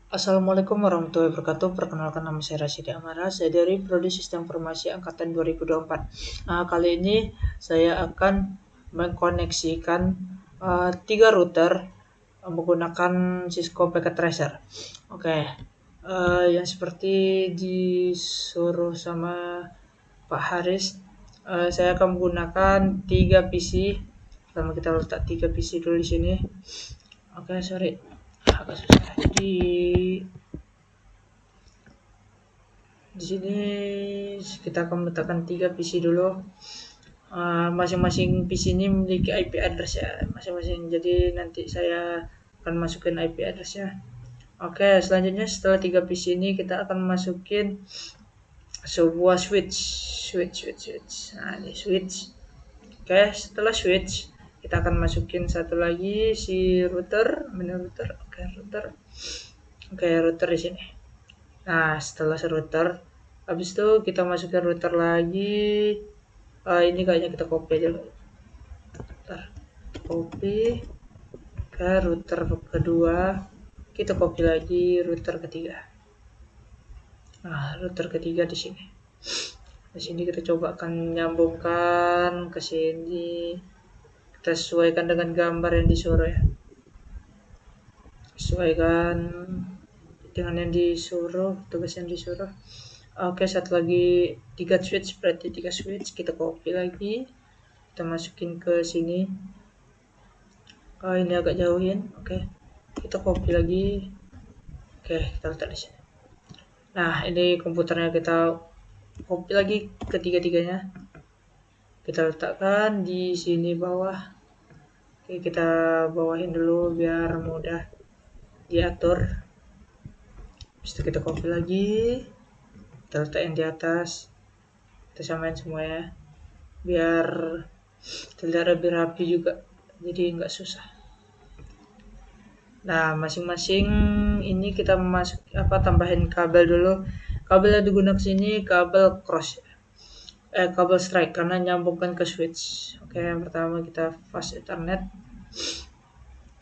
Assalamualaikum warahmatullahi wabarakatuh. Perkenalkan, nama saya Rasyidi Amara. Saya dari Prodi Sistem Informasi Angkatan 2024. Kali ini saya akan mengkoneksikan 3 router menggunakan Cisco Packet Tracer. Yang seperti disuruh sama Pak Haris, saya akan menggunakan 3 PC. Pertama kita letak 3 PC dulu di sini. Sorry, agak susah. Di sini kita akan meletakkan 3 PC dulu. Masing-masing PC ini memiliki IP address ya masing-masing. Jadi nanti saya akan masukin IP addressnya. Selanjutnya setelah 3 PC ini kita akan masukin sebuah switch. Nah, ini switch. Setelah switch kita akan masukin satu lagi si router, router di sini. Nah, setelah router, habis itu kita masukin router lagi. Ini kayaknya kita copy aja. Copy ke router kedua, kita copy lagi router ketiga. Nah, router ketiga di sini. Di sini kita coba akan nyambungkan ke sini. Kita sesuaikan dengan gambar yang disuruh ya. Sesuaikan dengan yang disuruh, tugas yang disuruh. Satu lagi 3 switch, berarti 3 switch kita copy lagi, kita masukin ke sini. Ini agak jauhin. Kita copy lagi. Kita letak di sini. Nah, ini komputernya kita copy lagi ketiga-tiganya, kita letakkan di sini bawah. Kita bawahin dulu biar mudah diatur. Habis itu kita copy lagi, kita letakkan di atas, kita samain semua ya, biar terlihat lebih rapi juga, jadi nggak susah. Nah, masing-masing ini kita tambahin kabel dulu. Kabel yang digunakan sini kabel cross, kabel strike karena nyambungkan ke switch. Yang pertama kita fast ethernet,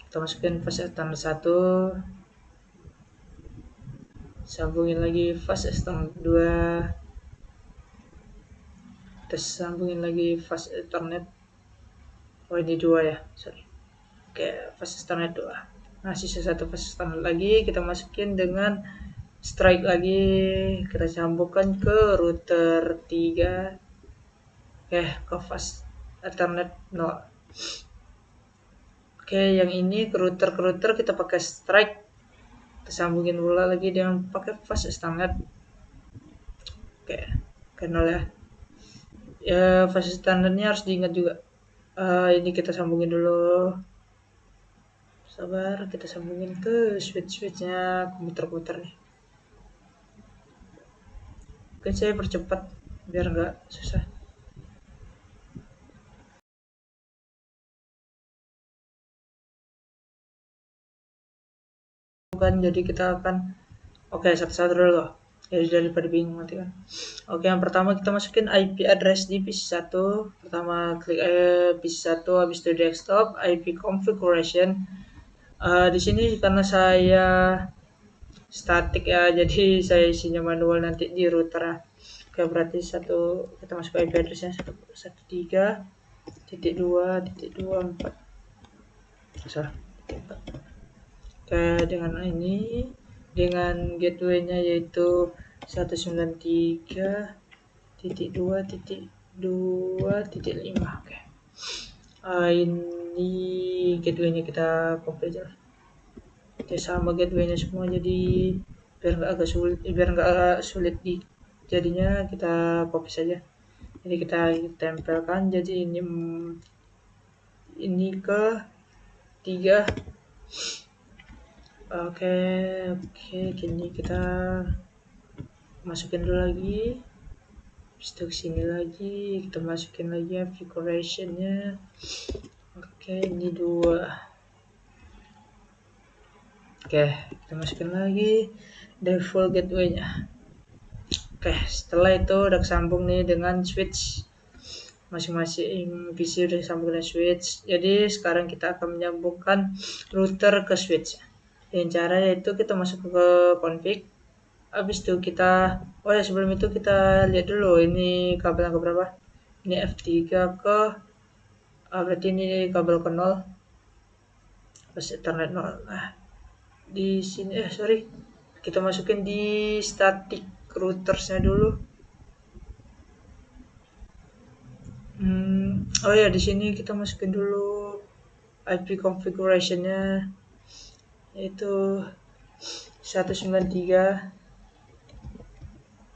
kita masukin fast ethernet 1, sambungin lagi fast ethernet 2, kita sambungin lagi fast ethernet, ini 2 ya, sorry. Fast ethernet 2. Nah, sisa satu fast ethernet lagi kita masukin dengan strike lagi, kita sambungkan ke router 3, ke fast ethernet 0. Yang ini ke router kita pakai strike, kita sambungin pula lagi dengan pakai fast ethernet. Ke 0 ya. Fast ethernet-nya harus diingat juga. Ini kita sambungin dulu. Sabar, kita sambungin ke switch-switchnya komputer nih. Saya percepat biar nggak susah. Jadi kita akan satu-satu dulu loh. Jadi daripada bingung nanti kan. Yang pertama kita masukin IP address di PC 1. Pertama klik PC 1, habis itu desktop, IP configuration. Di sini karena saya static ya, jadi saya isinya manual nanti di router. Berarti kita masuk IP addressnya 113.2.24. Dengan ini, dengan gateway-nya yaitu 193.2.2.5. Ini gateway-nya kita copy aja. Sama gateway-nya semua, jadi biar nggak agak sulit jadinya kita copy saja. Jadi kita tempelkan, jadi ini ke 3. Gini kita masukin dulu lagi, stok sini lagi, kita masukin lagi configuration-nya. Ini 2. Kita masukin lagi default gateway-nya. Setelah itu udah kesambung nih dengan switch. Masing-masing PC udah sambung dengan switch. Jadi sekarang kita akan menyambungkan router ke switch. Dengan cara yaitu kita masuk ke config, habis itu kita sebelum itu kita lihat dulu ini kabel yang keberapa. Ini F3 ke berarti ini kabel ke 0 pas Ethernet 0. Nah, di sini sorry, kita masukin di static routersnya dulu. Di sini kita masukin dulu IP configuration-nya, yaitu 193.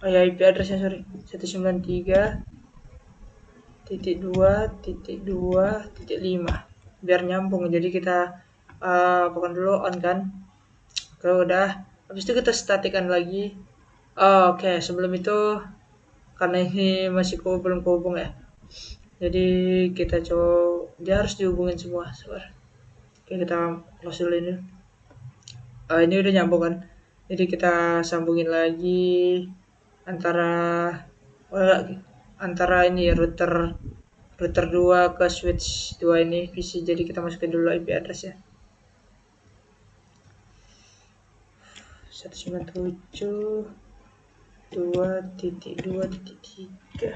IP address-nya 193.2.2.5 biar nyambung. Jadi kita pokoknya dulu on kan. Kalau udah, habis itu kita statikan lagi. Oke, sebelum itu karena ini masih belum kehubung ya, jadi kita coba, dia harus dihubungin semua. Oke, kita close dulu ini. Ini udah nyambung kan, jadi kita sambungin lagi antara ini ya, router 2 ke switch 2 ini PC. Jadi kita masukin dulu IP address ya, 197.2.2.3.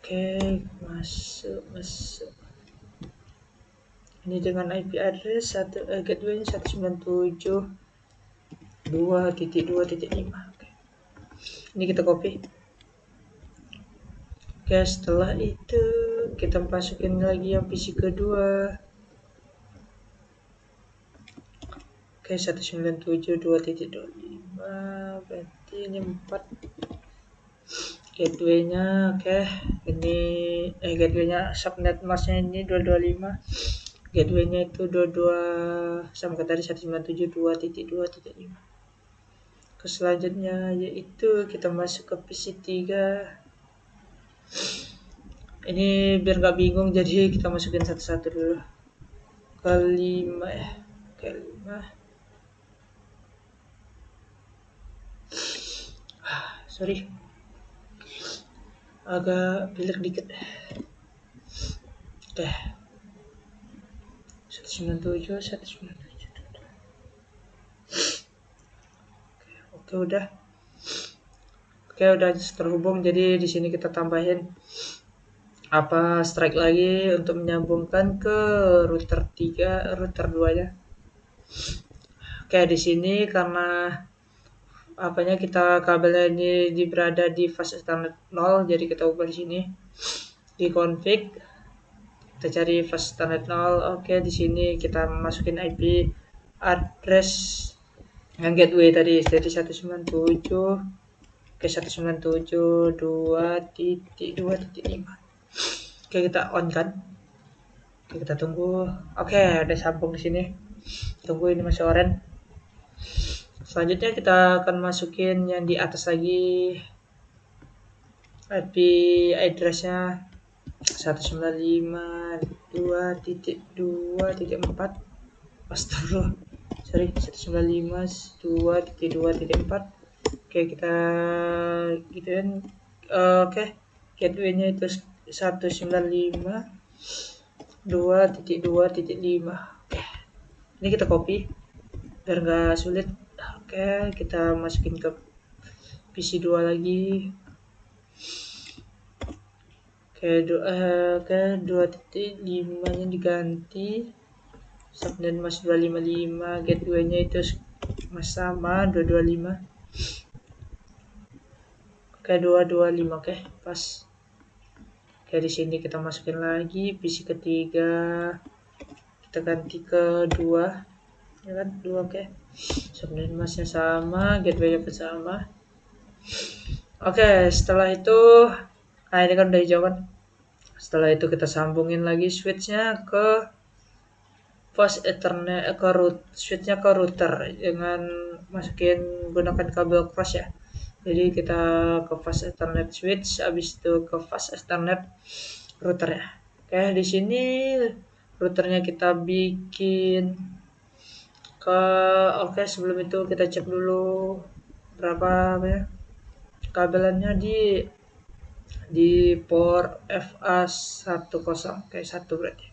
Oke, masuk. Ini dengan IP address gateway-nya 197.2.2.5. Ini kita copy. Oke, setelah itu kita masukin lagi yang PC kedua. Oke, 197.2.25, berarti ini 4 gateway-nya. Oke, ini gateway-nya subnet mask-nya ini 225, gateway-nya itu 22 sama ke tadi 197.2.2.5. Ke selanjutnya yaitu kita masuk ke PC 3. Ini biar nggak bingung, jadi kita masukin satu-satu dulu. Ke 5 ya, ke 5. Sorry, agak pilek dikit. Oke, 197. Oke, udah terhubung. Jadi di sini kita tambahin strike lagi untuk menyambungkan ke router 2-nya. Oke, di sini karena kita kabelnya ini berada di fast Ethernet 0, jadi kita ubah di sini di config, kita cari fast Ethernet 0. Oke, di sini kita masukin IP address yang gateway tadi, jadi 197 ke 197.2.2.5. Oke, kita on kan. Oke, kita tunggu. Oke, udah sambung di sini. Tunggu, ini masih orange. Selanjutnya kita akan masukin yang di atas lagi, IP address-nya 195.2.2.4. Astagfirullah, sorry, 195.2.2.4. Oke, kita gituin. Oke, gateway-nya itu 195.2.2.5. Oke, ini kita copy biar nggak sulit. Oke, kita masukin ke PC 2 lagi. Oke, 2.5-nya diganti subnet mas 255, gateway-nya itu mas sama 225. Oke, 225. Oke, pas. Oke, di sini kita masukin lagi PC ketiga, kita ganti ke 2 ya kan, 2. Oke, subnet masnya sama, gateway-nya pun sama. Oke, setelah itu ini kan udah hijau kan. Setelah itu kita sambungin lagi switch-nya ke fast Ethernet, switch-nya ke router dengan masukin gunakan kabel cross ya. Jadi kita ke fast Ethernet switch, habis itu ke fast Ethernet router ya. Oke, di sini routernya kita bikin ke sebelum itu kita cek dulu berapa ya kabelannya di port FA10. Oke, 1 berarti.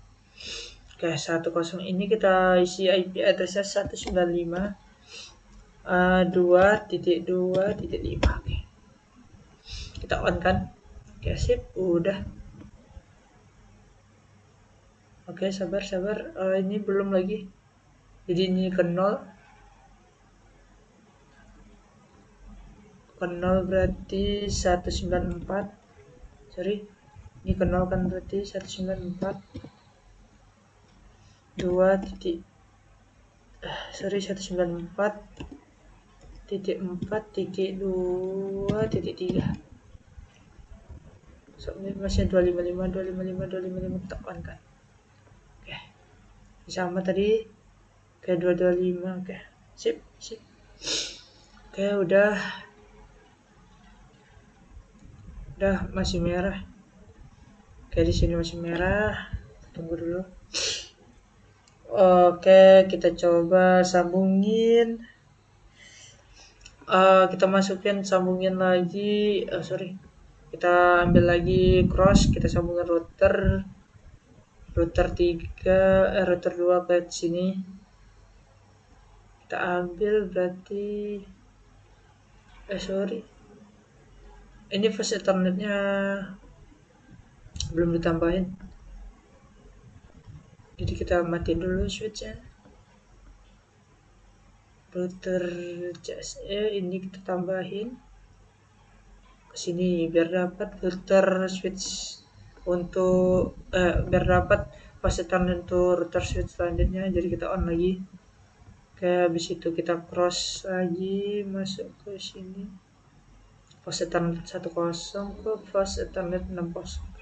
Oke, 10 ini kita isi IP addressnya 195.2.2.5. Oke, kita on kan. Oke, sip, udah. Oke, sabar. Ini belum lagi. Jadi ini ke 0. Ke 0 berarti 194. Sorry. Ini ke 0 kan berarti 194. 194.4.2.3. So, ini masih 255 kita on kan. Oke. Sama tadi kayak 225. Oke. Sip. Oke, udah masih merah. Oke, di sini masih merah. Tunggu dulu. Oke, kita coba sambungin. Kita masukin sambungin lagi. Sorry. Kita ambil lagi cross, kita sambungin router 2 ke sini. Kita ambil berarti sorry. Ini fast ethernetnya belum ditambahin. Jadi kita matiin dulu switchnya. Router CSE ini kita tambahin ke sini biar dapat filter switch untuk biar dapat fast ethernet untuk router switch selanjutnya. Jadi kita on lagi. Oke, habis itu kita cross lagi masuk ke sini. Fast ethernet 10 ke fast ethernet 60.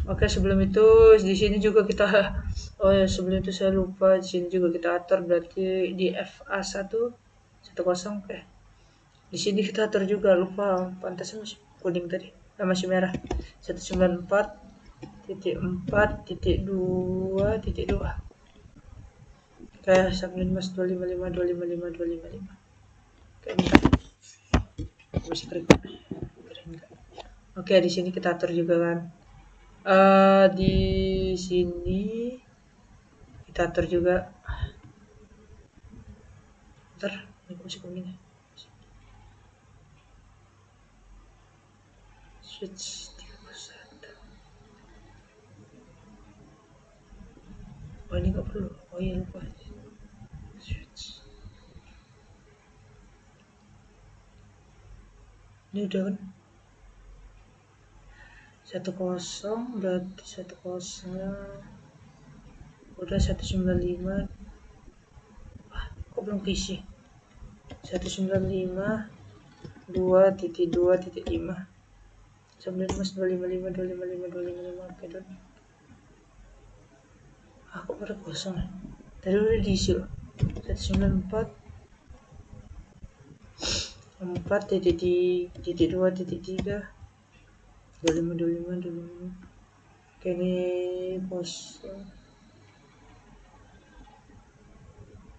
Oke, sebelum itu di sini juga kita sebelum itu saya lupa, di sini juga kita atur berarti di FA1 10. Oke. Di sini kita atur juga, lupa pantasnya masih kuning tadi. Masih merah. 194.4.2.2. Oke, subnet mas 255. Oke, bentar. Masih kering. Oke, di sini kita atur juga kan. Di sini kita atur juga. Bentar, ini masih kuning ya. Switch 31. Oh, ini nggak perlu. Oh iya, lupa. Switch. Ini udah kan? 10 berarti 10 udah 195. Kok belum keisi? 195 2.2.5 sambil mas 255. Oke, don. Kok pada kosong ya? Tadi udah diisi loh. 194 4.2.3 25. Oke, ini kosong.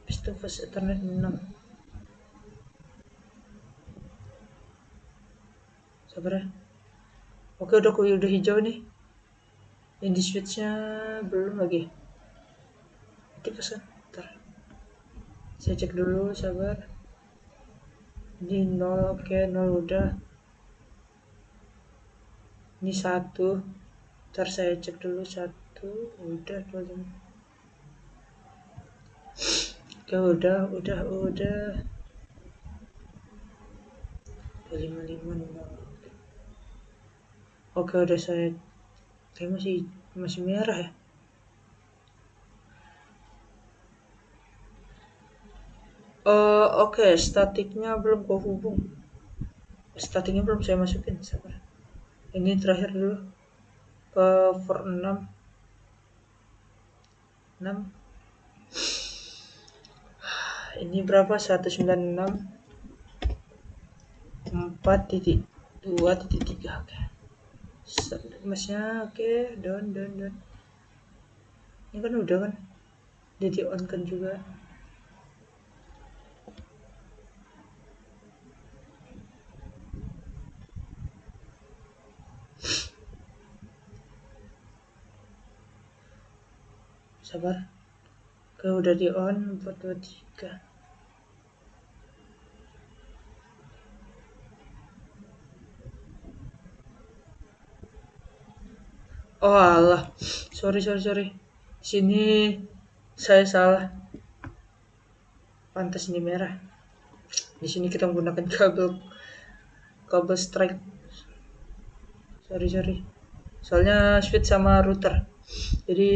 Habis itu fast ethernet 6. Sabar ya. Oke, udah hijau nih. Yang di switchnya belum lagi. Nanti pesan. Ntar. Saya cek dulu, sabar. Ini 0, oke, 0 udah. Ini 1. Ntar saya cek dulu 1. Udah 25. Oke, udah. 255. Oke, udah saya. Tapi masih merah ya. Oke, statiknya belum kehubung. Statiknya belum saya masukin, sabar. Ini terakhir dulu ke for 6. Ini berapa? 196 4.2.3. Oke. Masnya oke, down. Ini kan udah kan? Jadi on kan juga. sabar. Oke, udah di on. 4, 2, 3. Oh alah, sorry. Sini saya salah. Pantas ini merah. Di sini kita menggunakan kabel strike. Sorry. Soalnya switch sama router. Jadi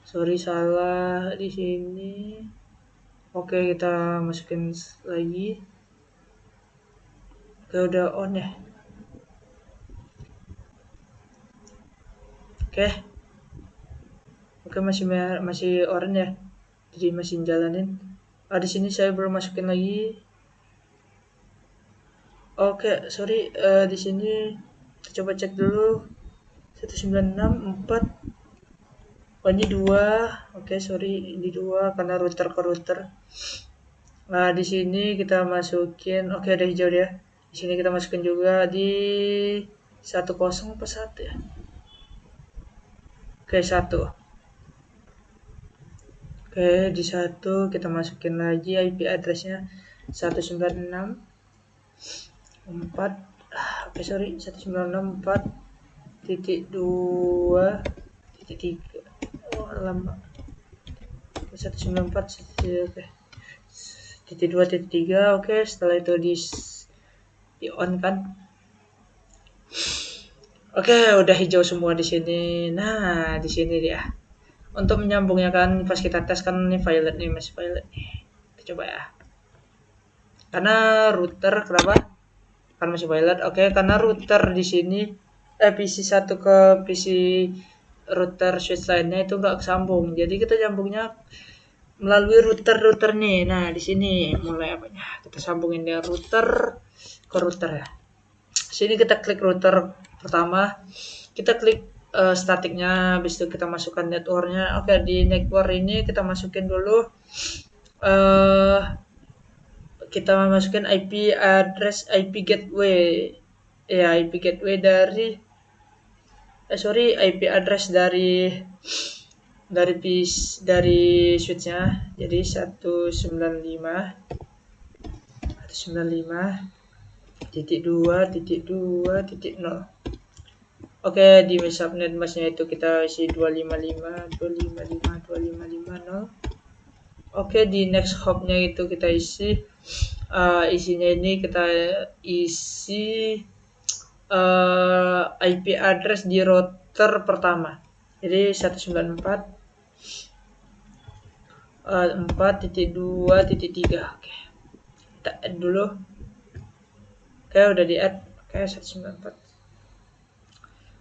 sorry salah di sini. Oke, kita masukin lagi. Oke, udah on ya. Oke, masih orange ya. Jadi masih jalanin. Di sini saya belum masukin lagi. Oke, sorry. Di sini kita coba cek dulu. 1964. Oh, ini 2. Oke, sorry, ini 2 karena router ke router. Nah, di sini kita masukin. Oke, ada hijau ya. Di sini kita masukin juga di 10 apa 1 ya? Oke, 1. Oke, di 1 kita masukin lagi IP address-nya 196.4. Oke, sorry, 196.4.2.3. Oh, lama. 194. Oke. Titik 2.3. Oke, setelah itu di on kan. Oke, udah hijau semua di sini. Nah, di sini dia. Untuk menyambungnya kan pas kita tes kan ini violet nih, masih violet nih. Kita coba ya. Karena router kenapa? Kan masih violet. Oke, karena router di sini PC 1 ke PC router switch lainnya itu nggak kesambung. Jadi kita nyambungnya melalui router nih. Nah, di sini mulai apanya? Kita sambungin dia router ke router ya. Sini kita klik router pertama, kita klik statiknya, habis itu kita masukkan networknya. Oke, di network ini kita masukin dulu kita masukin IP address, IP gateway ya, IP gateway dari IP address dari switchnya. Jadi 195.2.2.0. Oke, di subnet masnya itu kita isi 255.255.255.0. Oke, di next hopnya itu kita isi isinya ini kita isi IP address di router pertama. Jadi 194.4.2.3. Oke, kita add dulu. Oke, udah di add. Oke, 194.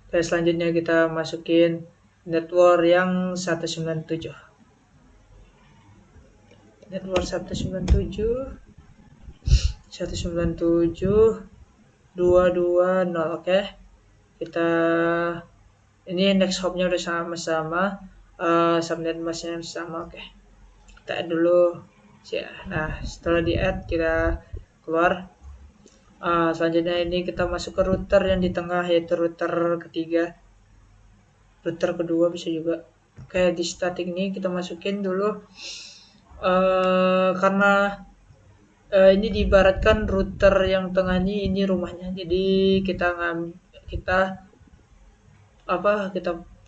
Oke, selanjutnya kita masukin network yang 197. Network 197.220. Oke, kita ini next hopnya udah sama-sama, subnet masnya sama. Oke, kita add dulu ya. Nah, setelah di add kita keluar. Selanjutnya ini kita masuk ke router yang di tengah, yaitu router ketiga, router kedua bisa juga. Oke, di static ini kita masukin dulu karena ini diibaratkan router yang tengah ini rumahnya. Jadi kita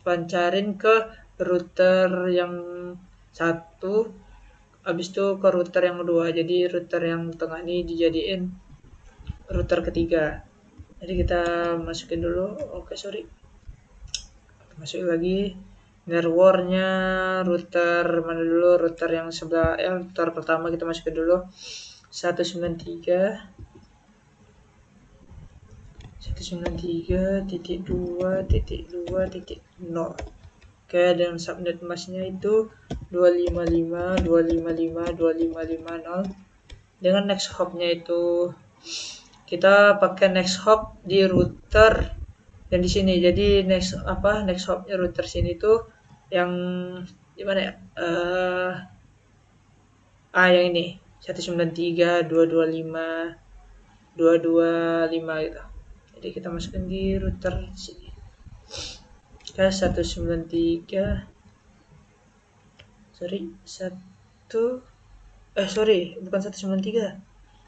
pancarin ke router yang 1, habis itu ke router yang 2. Jadi router yang tengah ini dijadiin router ketiga. Jadi kita masukin dulu. Oke, sorry. Masukin lagi networknya router mana dulu? Router yang sebelah router pertama kita masukin dulu 193.2.2.0. Oke, dan subnet masnya itu 255.255.255.0. Dengan next hopnya itu kita pakai next hop di router yang di sini. Jadi next hopnya router sini tuh yang di mana ya? Yang ini 193.225.225 gitu. Jadi kita masukin di router sini. Oke, 193. bukan 193,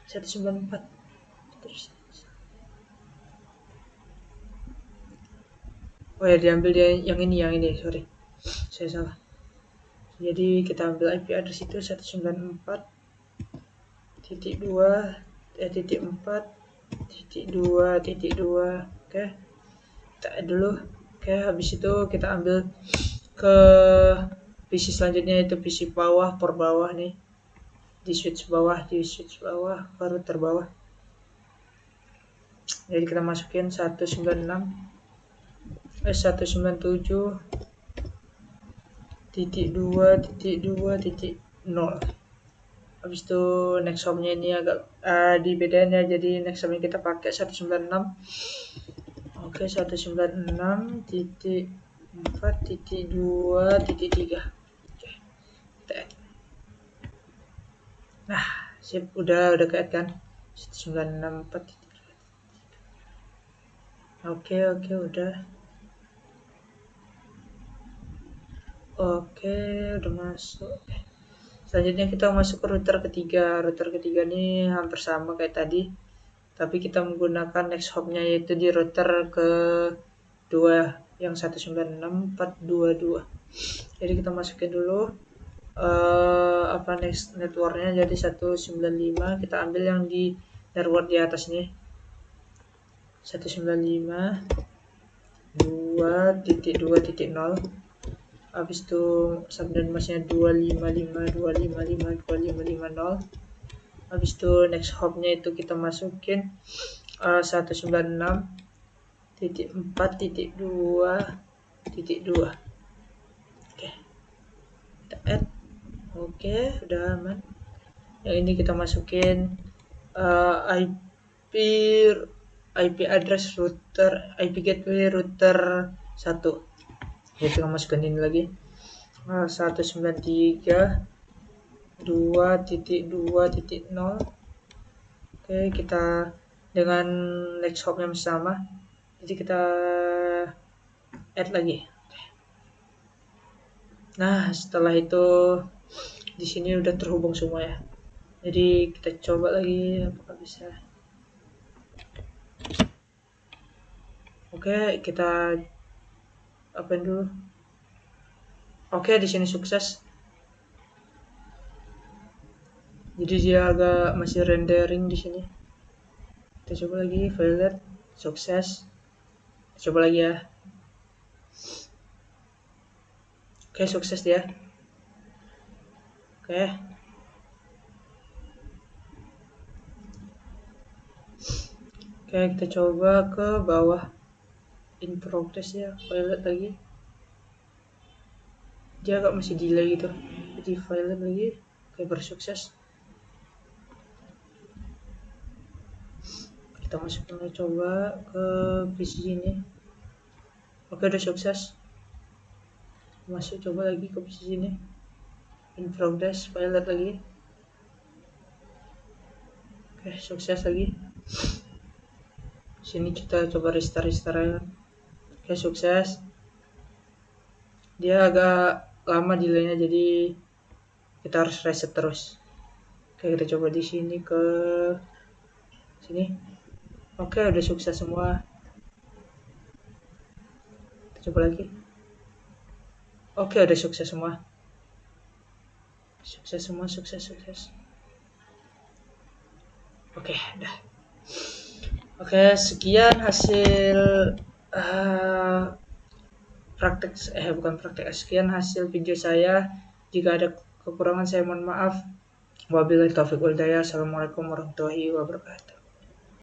194. Terus oh ya, diambil dia yang ini, sorry, saya salah. Jadi kita ambil IP address itu 194.2.4.2.2. Oke, kita add dulu. Oke, habis itu kita ambil ke PC selanjutnya, itu PC bawah, port bawah nih, di switch bawah ke router bawah. Jadi kita masukin 197.2.2.0. habis itu next home-nya ini agak dibedain ya, jadi next home-nya kita pakai 196. Oke, 196.4.2.3. Oke, kita add. Nah, sip, udah ke-add kan 196.4. Oke, udah. Oke, udah masuk. Selanjutnya kita masuk ke router ketiga. Router ketiga ini hampir sama kayak tadi, tapi kita menggunakan next hop-nya yaitu di router kedua yang 196.4.2.2. Jadi kita masukin dulu next networknya, jadi 195. Kita ambil yang di network di atas nih, 195.2.2.0. habis itu subnet masnya 255.255.255.0. habis itu next hop-nya itu kita masukin 196.4.2.2. Oke, kita add. Oke, udah aman. Yang ini kita masukin IP address router, IP gateway router 1. Jadi kita masukkan ini lagi 193.2.2.0. Oke, kita dengan next hop yang sama, jadi kita add lagi. Nah, setelah itu di sini udah terhubung semua ya. Jadi kita coba lagi apakah bisa. Oke, kita open dulu. Oke, di sini sukses. Jadi dia agak masih rendering di sini. Kita coba lagi, violet, sukses. Kita coba lagi ya. Oke, sukses dia. Oke. Oke, kita coba ke bawah. In progress ya, violet lagi. Dia agak masih delay gitu. Jadi violet lagi. Oke, bersukses. Kita masukin, coba ke PC ini. Oke, udah sukses. Masuk, coba lagi ke PC ini. In progress, violet lagi. Oke, sukses lagi. Sini kita coba restart ya. Oke, sukses. Dia agak lama delaynya, jadi kita harus reset terus. Oke, kita coba di sini ke sini. Oke, udah sukses semua. Kita coba lagi. Oke, udah sukses semua. Sukses. Oke, udah. Oke, sekian hasil sekian hasil video saya. Jika ada kekurangan saya mohon maaf. Wabillahi taufiq wal hidayah. Assalamualaikum warahmatullahi wabarakatuh.